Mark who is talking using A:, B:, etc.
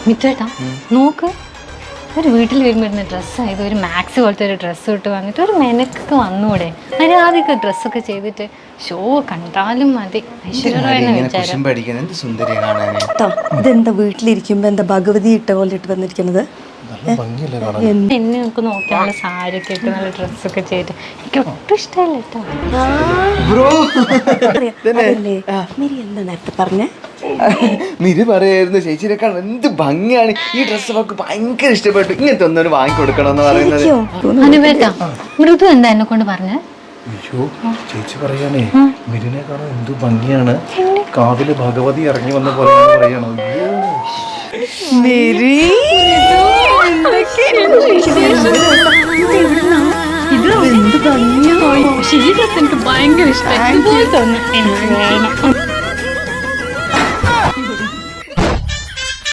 A: മിത്രേട്ടാ നോക്ക്, ഒരു വീട്ടിൽ വരുമ്പോൾ ഡ്രസ്സായത് ഒരു മാക്സ് പോലത്തെ ഒരു ഡ്രസ്സ് ഇട്ട് വന്നിട്ട് ഒരു മെനക്കൊക്കെ വന്നൂടെ? മര്യാദക്ക് ഡ്രസ്സൊക്കെ ചെയ്തിട്ട് ഷോ കണ്ടാലും മതി.
B: ഇതെന്താ വീട്ടിലിരിക്കുമ്പോ എന്താ ഭഗവതി ഇട്ട പോലെ ഇട്ട് വന്നിരിക്കുന്നത്?
A: എന്നെ നമുക്ക് നോക്കിയാൽ സാരിയൊക്കെ ഇട്ട് നല്ല ഡ്രസ്സൊക്കെ ചെയ്തിട്ട് എനിക്ക് ഒട്ടും ഇഷ്ടമല്ല കേട്ടോ.
B: എന്താ നേരത്തെ പറഞ്ഞേ?
C: മിരി പറയായിരുന്നു ചേച്ചിനെക്കാൾ എന്ത് ഭംഗിയാണ് ഈ ഡ്രസ്സ്, അവർക്ക് ഭയങ്കര ഇഷ്ടപ്പെട്ടു, ഇങ്ങനത്തെ ഒന്നും വാങ്ങിക്കൊടുക്കണം എന്ന് പറയുന്നത്.
A: അനുപേട്ടാ മൃദു എന്താ എന്നെ കൊണ്ട് പറഞ്ഞേ?
D: അയ്യോ ചേച്ചി പറയാനേ മിരിനെ കാണാൻ എന്ത് ഭംഗിയാണ്, കാവില് ഭഗവതി ഇറങ്ങി വന്ന പോലെ പറയണോ.
A: ഇത് എനിക്ക് ഭയങ്കര ഇഷ്ടമായി.